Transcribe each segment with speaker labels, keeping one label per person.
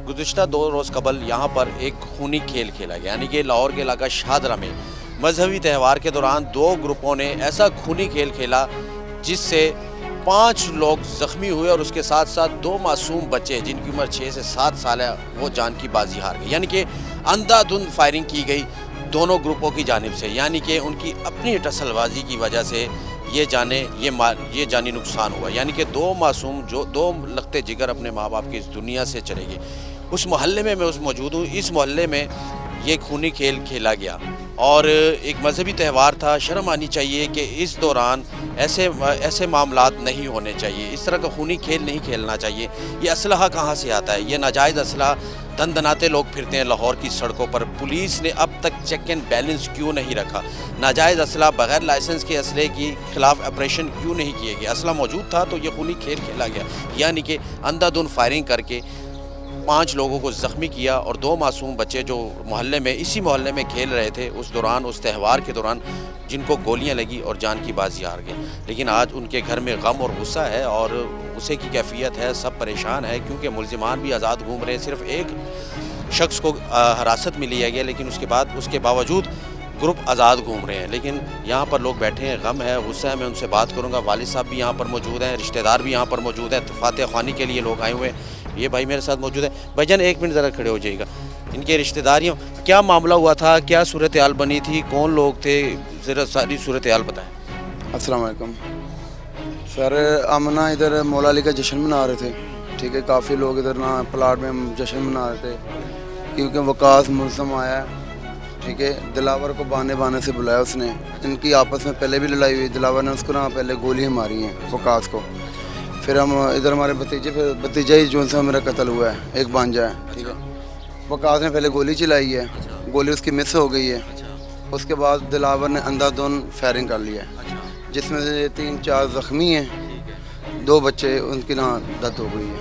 Speaker 1: गुज़िश्ता 2 रोज़ कबल यहाँ पर एक खूनी खेल खेला गया, यानी कि लाहौर के इलाका शाहदरा में मजहबी त्यौहार के दौरान 2 ग्रुपों ने ऐसा खूनी खेल खेला जिससे 5 लोग ज़ख्मी हुए और उसके साथ साथ 2 मासूम बच्चे जिनकी उम्र 6 से 7 साल है वो जान की बाजी हार गए। यानी कि अंधाधुंध फायरिंग की गई दोनों ग्रुपों की जानिब से, यानी कि उनकी अपनी टसलबाजी की वजह से ये जानी नुकसान हुआ। यानी कि 2 मासूम जो 2 लखते जिगर अपने माँ बाप की इस दुनिया से चले गए। उस मोहल्ले में मैं मौजूद हूँ। इस मोहल्ले में ये खूनी खेल खेला गया और एक मजहबी त्यौहार था। शर्म आनी चाहिए कि इस दौरान ऐसे मामलात नहीं होने चाहिए, इस तरह का खूनी खेल नहीं खेलना चाहिए। ये असलहा कहाँ से आता है? ये नाजायज़ असलहा दनदनाते लोग फिरते हैं लाहौर की सड़कों पर। पुलिस ने अब तक चेक एंड बैलेंस क्यों नहीं रखा? नाजायज़ असला बग़ैर लाइसेंस के असले के ख़िलाफ़ ऑपरेशन क्यों नहीं किए गए? असला मौजूद था तो ये खूनी खेल खेला गया, यानी कि अंधाधुंध फायरिंग करके 5 लोगों को ज़ख्मी किया और 2 मासूम बच्चे जो इसी मोहल्ले में खेल रहे थे उस त्यौहार के दौरान जिनको गोलियां लगी और जान की बाजी हार गए। लेकिन आज उनके घर में गम और गुस्सा है और गुस्से की कैफियत है, सब परेशान है क्योंकि मुलजिमान भी आज़ाद घूम रहे हैं। सिर्फ एक शख्स को हिरासत में लिया गया, लेकिन उसके बावजूद ग्रुप आज़ाद घूम रहे हैं। लेकिन यहाँ पर लोग बैठे हैं, गम है, गुस्सा है। मैं उनसे बात करूँगा। वालिद साहब भी यहाँ पर मौजूद हैं, रिश्तेदार भी यहाँ पर मौजूद हैं, फातिहा ख्वानी के लिए लोग आए हुए हैं। ये भाई मेरे साथ मौजूद है। भाईजान 1 मिनट ज़रा खड़े हो जाइएगा। इनके रिश्तेदारियों क्या मामला हुआ था, क्या सूरत हाल बनी थी, कौन लोग थे, ज़रा सारी सूरत हाल बताएँ।
Speaker 2: अस्सलाम वालेकुम सर, हम ना इधर मौला अली का जश्न मना रहे थे, ठीक है। काफ़ी लोग इधर ना प्लाट में जश्न मना रहे थे क्योंकि वकास मुल्ज़म आया, ठीक है। दिलावर को बहाने से बुलाया उसने। इनकी आपस में पहले भी लड़ाई हुई। दिलावर ने उसको ना पहले गोलियाँ मारी हैं वकास को। फिर हम इधर हमारे भतीजा ही जो से मेरा कत्ल हुआ है, एक भांजा है, ठीक है। वकास ने पहले गोली चलाई है, गोली उसकी मिस हो गई है। उसके बाद दिलावर ने अंधाधुंध फायरिंग कर लिया है, जिसमें से 3-4 ज़ख्मी हैं, 2 बच्चे उनकी ना डेथ हो गई है।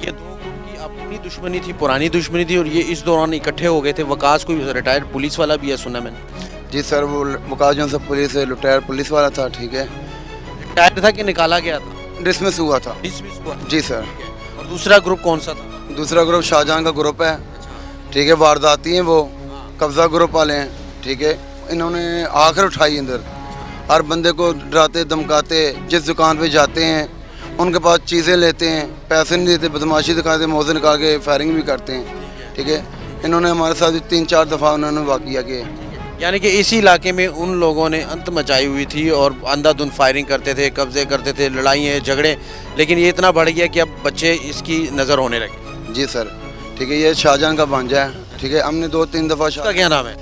Speaker 1: ये 2 ग्रुप की अपनी दुश्मनी थी, पुरानी दुश्मनी थी और ये इस दौरान इकट्ठे हो गए थे। वकास कोई रिटायर्ड पुलिस वाला भी है सुना मैंने।
Speaker 2: जी सर, वो वकास जो सा पुलिस रिटायर्ड पुलिस वाला था, ठीक है।
Speaker 1: रिटायर्ड था कि निकाला गया था?
Speaker 2: डिसमिस हुआ था।
Speaker 1: डिसमिस हुआ?
Speaker 2: जी सर।
Speaker 1: और दूसरा ग्रुप कौन सा था?
Speaker 2: दूसरा ग्रुप शाहजहां का ग्रुप है, ठीक है। वारदाती हैं वो, कब्ज़ा ग्रुप वाले हैं, ठीक है। इन्होंने आखिर उठाई अंदर, हर बंदे को डराते धमकाते, जिस दुकान पे जाते हैं उनके पास चीज़ें लेते हैं, पैसे नहीं देते, बदमाशी दिखाते, मौजे निकाल के फायरिंग भी करते हैं, ठीक है। इन्होंने हमारे साथ 3-4 दफ़ा उन्होंने वाक़या किए।
Speaker 1: यानी कि इसी इलाके में उन लोगों ने अंत मचाई हुई थी और अंधाधुंध फायरिंग करते थे, कब्जे करते थे, लड़ाइयाँ झगड़े, लेकिन ये इतना बढ़ गया कि अब बच्चे इसकी नज़र होने लगे।
Speaker 2: जी सर, ठीक है। ये शाहजहां का भांजा है, ठीक है। हमने 2-3 दफ़ा।
Speaker 1: उसका क्या नाम है?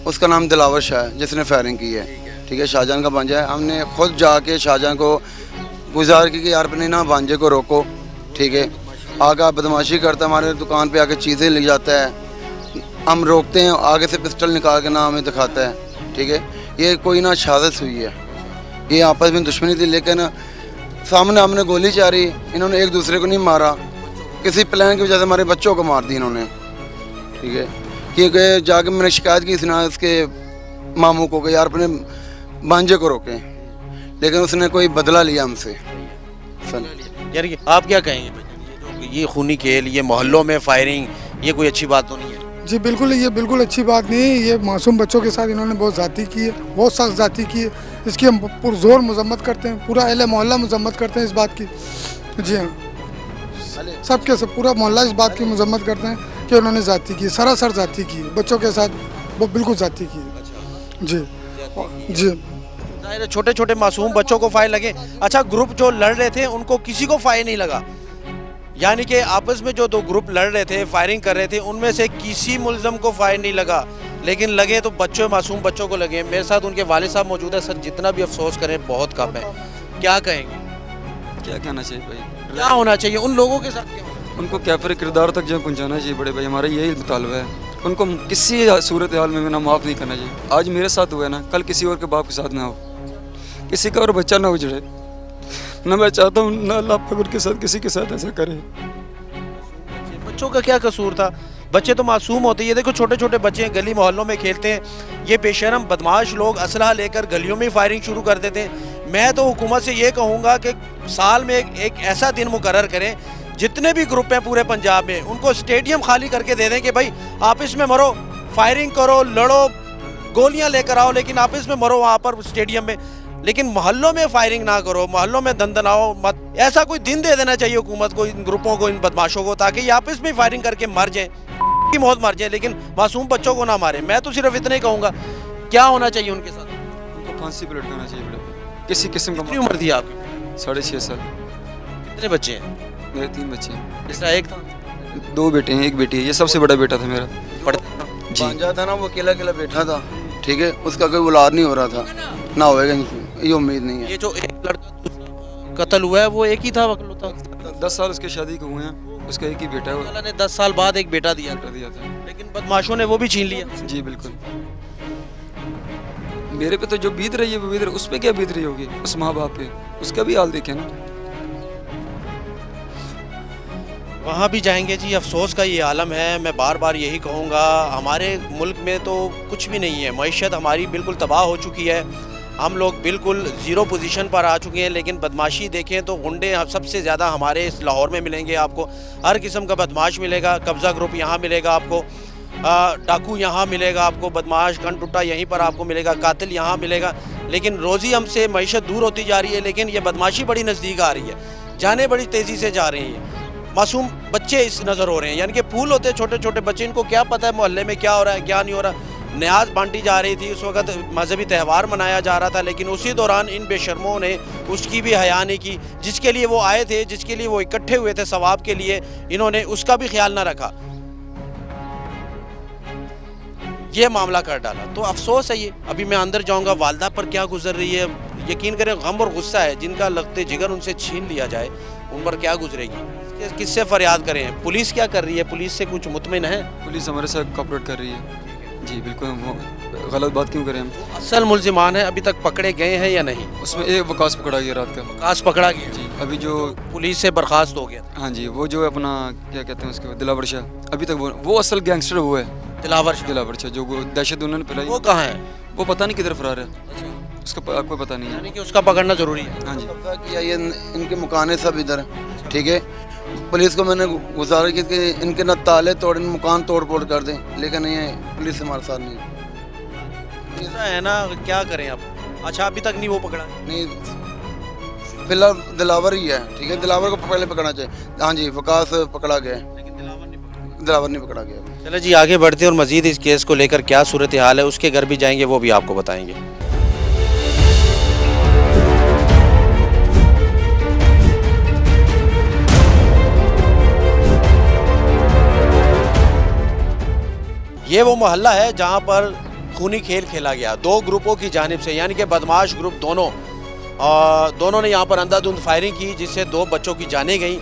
Speaker 2: उसका नाम दिलावर शाह है, जिसने फायरिंग की है, ठीक है। शाहजहां का भांजा है। हमने खुद जाके शाहजहां को गुजार की कि यार अपने ना भांजे को रोको, ठीक है। आगे बदमाशी करता है, हमारे दुकान पे आके चीज़ें ले जाता है, हम रोकते हैं, आगे से पिस्टल निकाल के ना हमें दिखाता है, ठीक है। ये कोई ना शहादत हुई है, ये आपस में दुश्मनी थी, लेकिन सामने हमने गोली चारी, इन्होंने एक दूसरे को नहीं मारा, किसी प्लान की वजह से हमारे बच्चों को मार दी इन्होंने, ठीक है। क्योंकि जाके मैंने शिकायत की सुना उसके मामू को कि यार अपने भांजे को रोकें, लेकिन उसने कोई बदला लिया हमसे।
Speaker 1: यार आप क्या कहेंगे? ये खूनी खेल, ये मोहल्लों में फायरिंग, ये कोई अच्छी बात तो नहीं है?
Speaker 3: जी बिल्कुल, ये बिल्कुल अच्छी बात नहीं है। ये मासूम बच्चों के साथ इन्होंने बहुत ज़्यादती की है, बहुत सख्त ज़्यादती की है। इसकी हम पुरजोर मजम्मत करते हैं, पूरा अहले मोहल्ला मजम्मत करते हैं इस बात की। जी हाँ, सबके सब पूरा मोहल्ला इस बात की मजम्मत करते हैं कि उन्होंने ज़्यादती की, सरासर ज़्यादती की है बच्चों के साथ, वो बिल्कुल ज़्यादती की है। जी जी,
Speaker 1: छोटे छोटे मासूम बच्चों को फायर लगे। अच्छा, ग्रुप जो लड़ रहे थे उनको किसी को फायर नहीं लगा? यानी कि आपस में जो 2 ग्रुप लड़ रहे थे, फायरिंग कर रहे थे, उनमें से किसी मुल्ज़म को फायर नहीं लगा, लेकिन लगे तो मासूम बच्चों को लगे। मेरे साथ उनके वालिद साहब मौजूद है। सर, जितना भी अफसोस करें बहुत कम है, क्या कहेंगे?
Speaker 4: क्या कहना चाहिए भाई?
Speaker 1: क्या होना चाहिए उन लोगों के साथ? क्या
Speaker 4: उनको कैफिर किरदार तक जो पहुँचाना चाहिए बड़े भाई, हमारा यही मुतालबा है। उनको किसी सूरत हाल में ना माफ़ नहीं करना चाहिए। आज मेरे साथ हुआ है ना, कल किसी और के बाप के साथ ना हो, किसी का और बच्चा ना उजड़े ना। मैं चाहता हूँ ना अल्लाह पाक के साथ किसी के साथ ऐसा करे।
Speaker 1: बच्चों का क्या कसूर था? बच्चे तो मासूम होते हैं। ये देखो छोटे छोटे बच्चे हैं, गली मोहल्लों में खेलते हैं। ये बेशरम बदमाश लोग असलहा लेकर गलियों में फायरिंग शुरू कर देते हैं। मैं तो हुकूमत से ये कहूँगा कि साल में एक ऐसा दिन मुकर्रर करें जितने भी ग्रुप हैं पूरे पंजाब में, उनको स्टेडियम खाली करके दे दें कि भाई आपस में मरो, फायरिंग करो, लड़ो, गोलियां लेकर आओ, लेकिन आपस में मरो वहाँ पर स्टेडियम में। लेकिन मोहल्लों में फायरिंग ना करो, मोहल्लों में दंदनाओ मत। ऐसा कोई दिन दे देना चाहिए हुकूमत को, इन ग्रुपों को, इन बदमाशों को, ताकि ये आपस में फायरिंग करके मर जाएं, की मौत मर जाए, लेकिन मासूम बच्चों को ना मारे। मैं तो सिर्फ इतना ही कहूँगा, क्या होना चाहिए उनके साथ?
Speaker 4: उनको फांसी पर लटकाना चाहिए बड़े, किसी किस्म का।
Speaker 1: कितनी उम्र थी आपकी?
Speaker 4: 6.5 साल।
Speaker 1: कितने बच्चे हैं?
Speaker 4: मेरे 3 बच्चे हैं।
Speaker 1: इसका एक था?
Speaker 4: 2 बेटे हैं, 1 बेटी है। ये सबसे बड़ा बेटा था मेरा।
Speaker 1: पढ़ता
Speaker 4: जी।
Speaker 2: भांजा था ना, वो अकेला अकेला बैठा था, ठीक है, उसका कोई औलाद नहीं हो रहा था, ना होएगा, ये उम्मीद नहीं है।
Speaker 1: ये जो एक लड़का कत्ल हुआ है वो एक ही था वकलौता?
Speaker 4: 10 साल उसके शादी को हुए हैं, उसका एक ही बेटा है।
Speaker 1: अल्लाह ने 10 साल बाद एक बेटा दिया
Speaker 4: बेटा दिया था,
Speaker 1: लेकिन बदमाशों ने वो भी छीन लिया।
Speaker 4: जी बिल्कुल। मेरे पे तो जो बीत रही है वो बीत रही है, उस पे क्या बीत रही होगी, उस माँ बाप पे, उसका भी हाल देखे ना।
Speaker 1: वहाँ भी जाएंगे जी, अफसोस का ये आलम है। मैं बार बार यही कहूँगा, हमारे मुल्क में तो कुछ भी नहीं है, मईशत हमारी बिल्कुल तबाह हो चुकी है, हम लोग बिल्कुल ज़ीरो पोजीशन पर आ चुके हैं। लेकिन बदमाशी देखें तो गुंडे सबसे ज़्यादा हमारे इस लाहौर में मिलेंगे आपको, हर किस्म का बदमाश मिलेगा, कब्ज़ा ग्रुप यहाँ मिलेगा आपको, डाकू यहाँ मिलेगा आपको, बदमाश गन टुट्टा यहीं पर आपको मिलेगा, कातिल यहाँ मिलेगा। लेकिन रोज़ी हमसे मईशत दूर होती जा रही है, लेकिन ये बदमाशी बड़ी नज़दीक आ रही है, जाने बड़ी तेज़ी से जा रही हैं। मासूम बच्चे इस नज़र हो रहे हैं, यानी कि फूल होते हैं छोटे छोटे बच्चे, इनको क्या पता है मोहल्ले में क्या हो रहा है क्या नहीं हो रहा। न्याज बांटी जा रही थी, उस वक्त मजहबी त्यौहार मनाया जा रहा था, लेकिन उसी दौरान इन बेशर्मों ने उसकी भी हया नहीं की। जिसके लिए वो आए थे, जिसके लिए वो इकट्ठे हुए थे सवाब के लिए, इन्होंने उसका भी ख्याल ना रखा, ये मामला कर डाला। तो अफसोस है ये। अभी मैं अंदर जाऊंगा, वालदा पर क्या गुजर रही है, यकीन करें गम और गुस्सा है। जिनका लगते जिगर उनसे छीन लिया जाए, उन पर क्या गुजरेगी, किससे फरियाद करें? पुलिस क्या कर रही है? पुलिस से कुछ मुतमिन है?
Speaker 4: पुलिस हमारे साथ कॉपरेट कर रही है जी बिल्कुल। हम गलत बात क्यों करें हम?
Speaker 1: असल मुल्जिमान है, अभी तक पकड़े गए हैं या नहीं?
Speaker 4: उसमें एक वकास पकड़ा गया रात का।
Speaker 1: वकास पकड़ा गया
Speaker 4: जी। अभी जो
Speaker 1: पुलिस से बर्खास्त हो गया।
Speaker 4: हाँ जी, वो जो अपना क्या कहते हैं उसके, दिलावर शाह, अभी तक वो असल गैंगस्टर वो है। दिलावर शाह जो दहशत उन्होंने फैलाई,
Speaker 1: वो कहाँ है?
Speaker 4: वो पता नहीं किधर फरार है, उसका आपको पता नहीं है।
Speaker 1: यानी कि उसका पकड़ना जरूरी है।
Speaker 4: हाँ जी।
Speaker 2: किया ये इनके मकान सब इधर, ठीक है। पुलिस को मैंने गुजारिश की कि इनके न ताले तोड़, मकान तोड़ फोड़ कर दें, लेकिन ये पुलिस हमारे साथ नहीं
Speaker 1: ऐसा है ना, क्या करें अब? अच्छा, अभी तक नहीं वो पकड़ा?
Speaker 2: नहीं, फिलहाल दिलावर ही है, ठीक है, दिलावर को पहले पकड़ना चाहिए। हाँ जी, वकास पकड़ा गया है,
Speaker 1: लेकिन
Speaker 2: दिलावर नहीं पकड़ा गया।
Speaker 1: चलो जी, आगे बढ़ते हैं और मजीद इस केस को लेकर क्या सूरत हाल है, उसके घर भी जाएंगे, वो भी आपको बताएंगे। ये वो मोहल्ला है जहाँ पर खूनी खेल खेला गया 2 ग्रुपों की जानिब से, यानी कि बदमाश ग्रुप दोनों ने यहाँ पर अंधाधुंध फायरिंग की, जिससे 2 बच्चों की जानें गई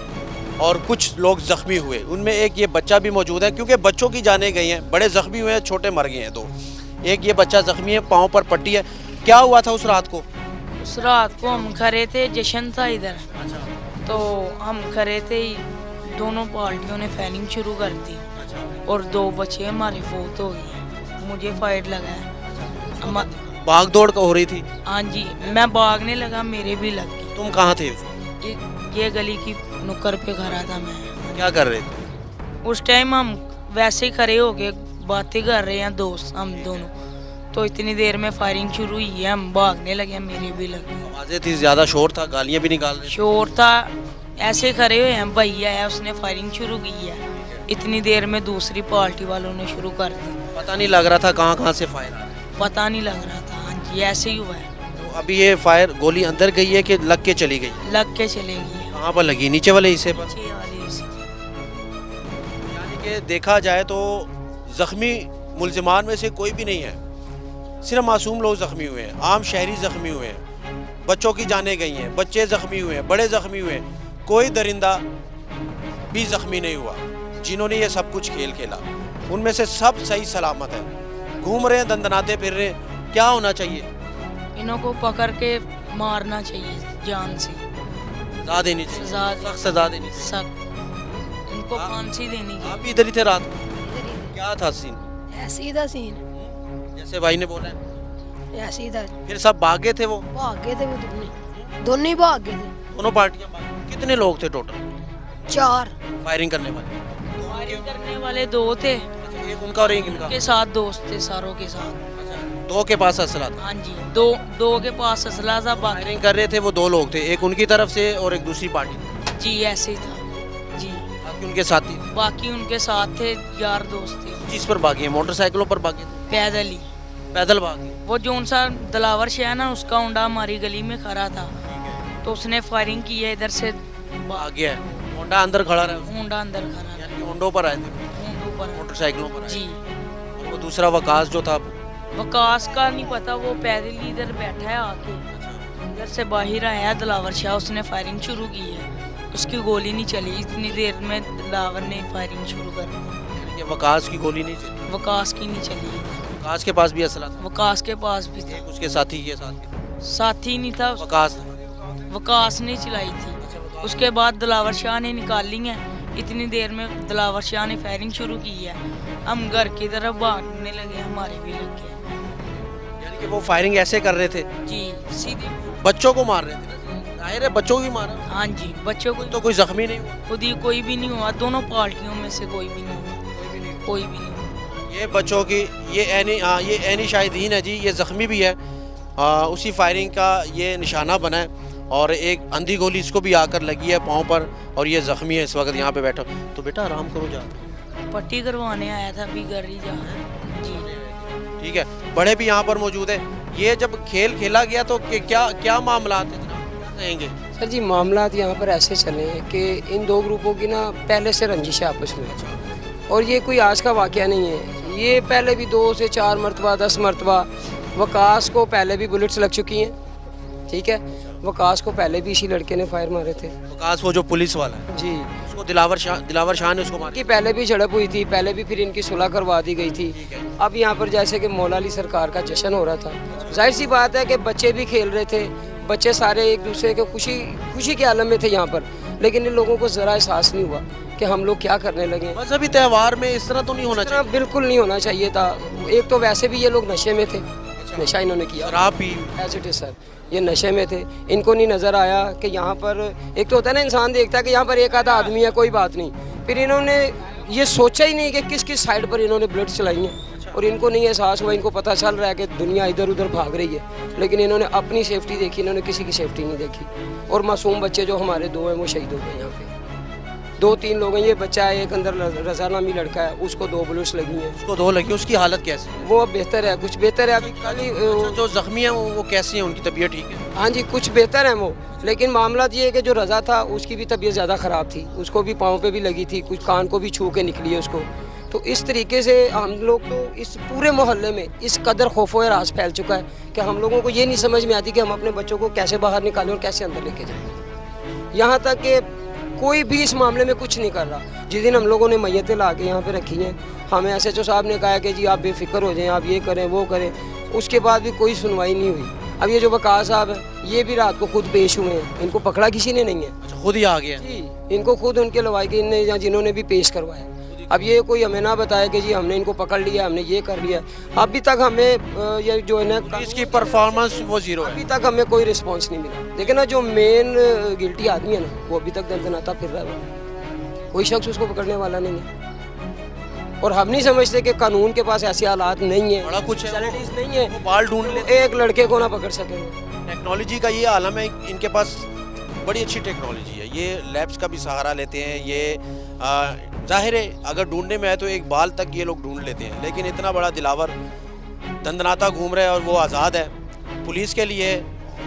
Speaker 1: और कुछ लोग ज़ख्मी हुए। उनमें एक ये बच्चा भी मौजूद है, क्योंकि बच्चों की जानें गई हैं, बड़े ज़ख्मी हुए हैं, छोटे मर गए हैं 2। एक ये बच्चा ज़ख्मी है, पाँव पर पट्टी है। क्या हुआ था उस रात को?
Speaker 5: उस रात को हम खड़े थे, जश्न था इधर, तो हम खड़े थे, दोनों पार्टियों ने फायरिंग शुरू कर दी और 2 बच्चे हमारे फौत हो गए, मुझे फाइट लगा है।
Speaker 1: भाग दौड़ हो रही थी?
Speaker 5: हाँ जी, मैं भागने लगा, मेरे भी लग गई।
Speaker 1: तुम कहाँ थे?
Speaker 5: ये गली की नुक्कड़ पे खड़ा था मैं।
Speaker 1: क्या कर रहे थे
Speaker 5: उस टाइम? हम वैसे ही खड़े हो गए, बातें कर रहे हैं दोस्त हम दोनों, तो इतनी देर में फायरिंग शुरू हुई है, हम भागने लगे, मेरे भी लग गई।
Speaker 1: आवाज़ें थी, ज़्यादा शोर था, गालियाँ भी निकाल रहे थे?
Speaker 5: शोर था, ऐसे खड़े हुए हैं, भैया है, उसने फायरिंग शुरू की है, इतनी देर में दूसरी पार्टी वालों ने शुरू कर दी।
Speaker 1: पता नहीं लग रहा था कहाँ से फायर आ रहा है?
Speaker 5: पता नहीं लग रहा था। हाँ जी, ऐसे ही हुआ है।
Speaker 1: तो अभी ये फायर गोली अंदर गई है कि लग के चली गई?
Speaker 5: लग के चलेगी।
Speaker 1: कहाँ पर लगी? नीचे वाले हिस्से पर?
Speaker 5: नीचे वाले हिस्से।
Speaker 1: यानी कि देखा जाए तो जख्मी मुल्जिमान में से कोई भी नहीं है, सिर्फ मासूम लोग जख्मी हुए हैं, आम शहरी जख्मी हुए हैं, बच्चों की जानें गई हैं, बच्चे जख्मी हुए हैं, बड़े जख्मी हुए हैं, कोई दरिंदा भी जख्मी नहीं हुआ जिन्होंने ये सब कुछ खेल खेला। उनमें से सब सही सलामत है, घूम रहे हैं, दंदनाते फिर रहे हैं। क्या होना चाहिए?
Speaker 5: इन्हों को पकड़ के मारना चाहिए, जान से
Speaker 1: सजा देनी चाहिए, सख्त सजा देनी चाहिए।
Speaker 5: सख्त इनको फांसी देनी
Speaker 1: आप
Speaker 5: चाहिए।
Speaker 1: भी इधर ही थे रात को? क्या था सीन?
Speaker 6: ऐसे ही था सीन,
Speaker 1: जैसे भाई ने बोला है,
Speaker 6: ऐसे ही था।
Speaker 1: फिर सब भागे थे? वो
Speaker 6: भाग गए थे, वो दोनों ही भाग गए थे।
Speaker 1: दोनों पार्टियां भागी। कितने लोग थे टोटल?
Speaker 6: 4।
Speaker 1: फायरिंग करने वाले?
Speaker 5: फायरिंग करने वाले 2 थे,
Speaker 1: एक उनका और एक इनका?
Speaker 5: के साथ दोस्त थे सारों के साथ।
Speaker 1: दो के पास असला था?
Speaker 5: हाँ जी, दो के पास असला था। बाकी
Speaker 1: फायरिंग कर रहे थे वो 2 लोग थे, एक उनकी तरफ से और एक दूसरी पार्टी?
Speaker 5: जी ऐसे ही था जी।
Speaker 1: बाकी उनके साथी?
Speaker 5: बाकी उनके साथ थे, यार दोस्त थे।
Speaker 1: किस पर भागे? मोटरसाइकिलों पर भागे?
Speaker 5: पैदल ही,
Speaker 1: पैदल भागे?
Speaker 5: वो जोन सा दिलावर शाह है ना, उसका होंडा हमारी गली में खड़ा था, तो उसने फायरिंग की है इधर से।
Speaker 1: भाग गया है? होंडा अंदर खड़ा रहा?
Speaker 5: होंडा अंदर खड़ा
Speaker 1: यानी कि होंडों पर आए थे?
Speaker 5: होंडों पर
Speaker 1: मोटरसाइकिलों पर आए?
Speaker 5: जी।
Speaker 1: और वो दूसरा वकास जो था?
Speaker 5: वकास का नहीं पता, वो पैदल ही इधर बैठा है आके, इधर से बाहर आया दिलावर शाह, उसने फायरिंग शुरू की है, उसकी गोली नहीं चली। इतनी देर में दिलावर ने फायरिंग शुरू कर दी।
Speaker 1: ये वकास की गोली नहीं चली?
Speaker 5: वकास की नहीं चली।
Speaker 1: वकास के पास भी असला था?
Speaker 5: वकास के पास भी था।
Speaker 1: उसके साथी के साथ?
Speaker 5: साथी नहीं था,
Speaker 1: वकास?
Speaker 5: वकास ने चलाई थी। उसके बाद दिलावर शाह ने निकाली है। इतनी देर में दिलावर शाह ने फायरिंग शुरू की है, हम घर की तरफ भागने लगे, हमारे भी लग गए।
Speaker 1: यानी कि वो फायरिंग ऐसे कर रहे थे?
Speaker 5: जी, सीधे
Speaker 1: बच्चों को मार रहे थे? जाहिर है बच्चों की मारा?
Speaker 5: हाँ जी, बच्चों को
Speaker 1: तो कोई जख्मी नहीं हुआ?
Speaker 5: खुद ही कोई भी नहीं हुआ, दोनों पार्टियों में से कोई भी नहीं हुआ, कोई भी नहीं हुआ।
Speaker 1: ये बच्चों की ये ऐनी शाहिदीन है जी, ये ज़ख्मी भी है। उसी फायरिंग का ये निशाना बना है, और एक अंधी गोली इसको भी आकर लगी है पाँव पर, और ये ज़ख्मी है इस वक्त यहाँ पे बैठा। तो बेटा आराम करो, जा
Speaker 5: पट्टी करवाने आया था, अभी घर ही जा रहा है जी।
Speaker 1: ठीक है, बड़े भी यहाँ पर मौजूद है। ये जब खेल खेला गया तो क्या मामला थे, क्या कहेंगे?
Speaker 7: सर जी, मामलात यहाँ पर ऐसे चले हैं कि इन 2 ग्रुपों की ना पहले से रंजिश है आपस में, और ये कोई आज का वाक़या नहीं है। ये पहले भी 2 से 4 मरतबा 10 मरतबा वकास को पहले भी बुलेट्स लग चुकी हैं, ठीक है। वकास को पहले भी इसी लड़के ने फायर मारे थे।
Speaker 1: वकास वो जो पुलिस वाला है
Speaker 7: जी,
Speaker 1: उसको दिलावर शाह ने उसको मारा?
Speaker 7: कि पहले भी झड़प हुई थी, पहले भी फिर इनकी सुलह करवा दी गई थी। अब यहाँ पर जैसे कि मौला अली सरकार का जश्न हो रहा था, जाहिर सी बात है कि बच्चे भी खेल रहे थे, बच्चे सारे एक दूसरे के खुशी के आलम में थे यहाँ पर, लेकिन इन लोगों को ज़रा एहसास नहीं हुआ कि हम लोग क्या करने लगे।
Speaker 1: मजहबी त्यौहार में इस तरह तो नहीं होना चाहिए?
Speaker 7: बिल्कुल नहीं होना चाहिए था। एक तो वैसे भी ये लोग नशे में थे, नशा इन्होंने किया,
Speaker 1: शराब पी?
Speaker 7: एज इट इज सर, ये नशे में थे। इनको नहीं नज़र आया कि यहाँ पर एक तो होता है ना, इंसान देखता है कि यहाँ पर एक आधा आदमी है, कोई बात नहीं, फिर इन्होंने ये सोचा ही नहीं कि किस किस साइड पर इन्होंने बुलेट चलाई हैं, और इनको नहीं एहसास हुआ। इनको पता चल रहा है कि दुनिया इधर उधर भाग रही है, लेकिन इन्होंने अपनी सेफ्टी देखी, इन्होंने किसी की सेफ्टी नहीं देखी। और मासूम बच्चे जो हमारे 2 हैं वो शहीद हो गए यहाँ पे। 2-3 लोग हैं, ये बच्चा है, एक अंदर रजा नामी लड़का है, उसको 2 बुलेट्स लगी हैं।
Speaker 1: उसको 2 लगी, उसकी हालत कैसी है?
Speaker 7: वो अब बेहतर है, कुछ बेहतर है। अभी खाली
Speaker 1: जो जख्मी है वो कैसी है, उनकी तबीयत ठीक है?
Speaker 7: हाँ जी, कुछ बेहतर है वो, लेकिन मामला ये है कि जो रजा था उसकी भी तबीयत ज़्यादा ख़राब थी, उसको भी पाँव पे भी लगी थी, कुछ कान को भी छू के निकली है उसको। तो इस तरीके से हम लोग तो इस पूरे मोहल्ले में इस कदर खौफ व राज फैल चुका है कि हम लोगों को ये नहीं समझ में आती कि हम अपने बच्चों को कैसे बाहर निकालें और कैसे अंदर लेके जाएं। यहाँ तक कि कोई भी इस मामले में कुछ नहीं कर रहा। जिस दिन हम लोगों ने मैयतें ला के यहाँ पे रखी हैं, हमें SHO साहब ने कहा कि जी आप बेफिक्र हो जाएं, आप ये करें वो करें, उसके बाद भी कोई सुनवाई नहीं हुई। अब ये जो वकास साहब है, ये भी रात को खुद पेश हुए हैं, इनको पकड़ा किसी ने नहीं है।
Speaker 1: अच्छा, खुद ही आ गया?
Speaker 7: जी, इनको खुद उनके लवाई के जिन्होंने भी पेश करवाया। अब ये कोई हमें ना बताया कि जी हमने इनको पकड़ लिया, हमने ये कर लिया। अभी तक हमें ये जो है ना,
Speaker 1: इसकी परफॉर्मेंस वो 0 है।
Speaker 7: अभी तक हमें कोई रिस्पांस नहीं मिला। लेकिन ना जो मेन गिल्टी आदमी है ना, वो अभी तक दंदनाता फिर रहा है, कोई शख्स उसको पकड़ने वाला नहीं है। और हम नहीं समझते कि कानून के पास ऐसे हालात नहीं है,
Speaker 1: बड़ा कुछ है,
Speaker 7: फैसिलिटीज नहीं है,
Speaker 1: वो बाल ढूंढ ले,
Speaker 7: एक लड़के को ना पकड़ सके।
Speaker 1: टेक्नोलॉजी का ये आलम है, इनके पास बड़ी अच्छी टेक्नोलॉजी है, ये लैब्स का भी सहारा लेते हैं। ये जाहिर है अगर ढूंढने में आए तो एक बाल तक ये लोग ढूंढ लेते हैं, लेकिन इतना बड़ा दिलावर दंदनाता घूम रहा है और वो आज़ाद है। पुलिस के लिए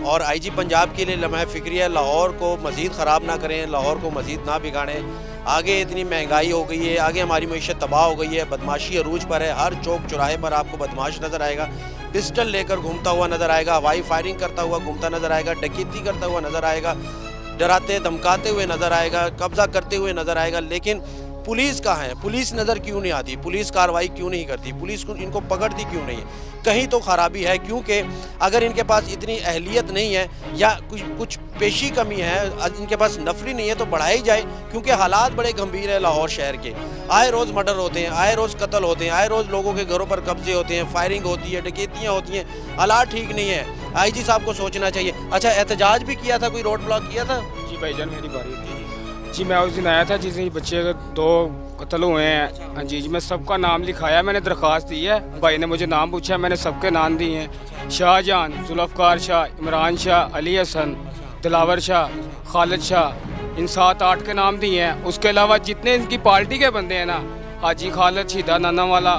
Speaker 1: और IG पंजाब के लिए लम्हा फ़िक्री है, लाहौर को मज़ीद ख़राब ना करें, लाहौर को मज़ीद ना बिगाड़ें। आगे इतनी महंगाई हो गई है, आगे हमारी मईशत तबाह हो गई है, बदमाशी अरूज पर है, हर चौक चौराहे पर आपको बदमाश नज़र आएगा, पिस्टल लेकर घूमता हुआ नज़र आएगा, हवाई फायरिंग करता हुआ घूमता नज़र आएगा, डकैती करता हुआ नज़र आएगा, डराते धमकाते हुए नज़र आएगा, कब्ज़ा करते हुए नज़र आएगा। लेकिन पुलिस कहाँ है? पुलिस नज़र क्यों नहीं आती? पुलिस कार्रवाई क्यों नहीं करती? पुलिस को इनको पकड़ती क्यों नहीं है? कहीं तो खराबी है, क्योंकि अगर इनके पास इतनी अहलियत नहीं है या कुछ पेशी कमी है, इनके पास नफरी नहीं है तो बढ़ाई जाए, क्योंकि हालात बड़े गंभीर है लाहौर शहर के। आए रोज़ मर्डर होते हैं, आए रोज़ कत्ल होते हैं, आए रोज़ लोगों के घरों पर कब्जे होते हैं, फायरिंग होती है, डकैतियाँ होती हैं, हालात ठीक नहीं है। IG साहब को सोचना चाहिए। अच्छा, एहतजाज भी किया था, कोई रोड ब्लॉक किया था?
Speaker 8: जी भाईजान, मेरी बारी थी।
Speaker 6: जी मैं उस दिन आया था जिस दिन बच्चे के 2 कत्ल हुए हैं। हाँ जी मैं सबका नाम लिखाया, मैंने दरख्वास्त दी है। भाई ने मुझे नाम पूछा, मैंने सबके नाम दिए हैं। शाहजहान, जुल्फ़कार शाह, इमरान शाह, अली हसन, दिलावर शाह, खालिद शाह, इन 7-8 के नाम दिए हैं। उसके अलावा जितने इनकी पार्टी के बंदे हैं ना, हाजी खालिद, शीदा नाना वाला,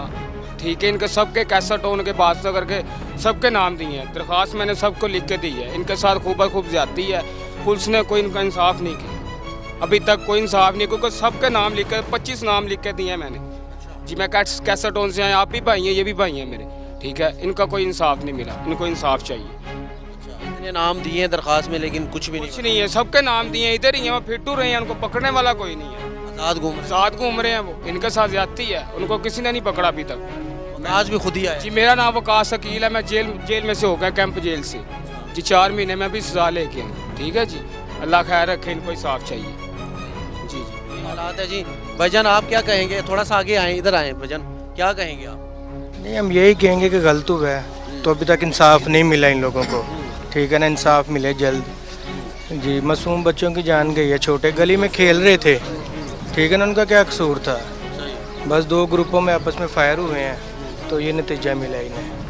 Speaker 6: ठीक है, इनके सबके कैसेट उनके पास करके सबके नाम दिए हैं। दरख्वास्त मैंने सबको लिख के दी है। इनके साथ खूब ज्यादती है, पुलिस ने कोई इनका इंसाफ नहीं किया अभी तक, कोई इंसाफ नहीं, क्योंकि सबके नाम लिख के 25 नाम लिख के दिए हैं मैंने जी। मैं कैसेट से हैं, आप भी भाई हैं, ये भी भाई हैं मेरे, ठीक है। इनका कोई इंसाफ नहीं मिला, इनको इंसाफ चाहिए।
Speaker 1: इतने नाम दिए हैं दरख्वास्त में लेकिन कुछ भी
Speaker 6: नहीं है, सबके नाम दिए हैं, इधर ही हैं, वो फिटू रहे हैं, उनको पकड़ने वाला कोई नहीं है। साथ घूम रहे हैं वो, इनके साथ ज्यादती है, उनको किसी ने नहीं पकड़ा अभी तक।
Speaker 1: आज भी खुद ही आया
Speaker 6: जी। मेरा नाम वकास अकील है, मैं जेल में से हो गया, कैंप जेल से जी। 4 महीने में भी सजा लेके हैं, ठीक है जी। अल्लाह खैर रखे, इनको इंसाफ चाहिए जी। जी
Speaker 1: हालात है जी। भाईजान आप क्या कहेंगे, थोड़ा सा आगे आए, इधर आए भाईजान, क्या कहेंगे आप?
Speaker 8: नहीं, हम यही कहेंगे कि गलत हुआ है, तो अभी तक इंसाफ नहीं मिला इन लोगों को, ठीक है ना। इंसाफ मिले जल्द जी। मासूम बच्चों की जान गई है, छोटे गली में खेल रहे थे, ठीक है ना। उनका क्या कसूर था, बस 2 ग्रुपों में आपस में फायर हुए हैं, तो ये नतीजा मिला इन्हें।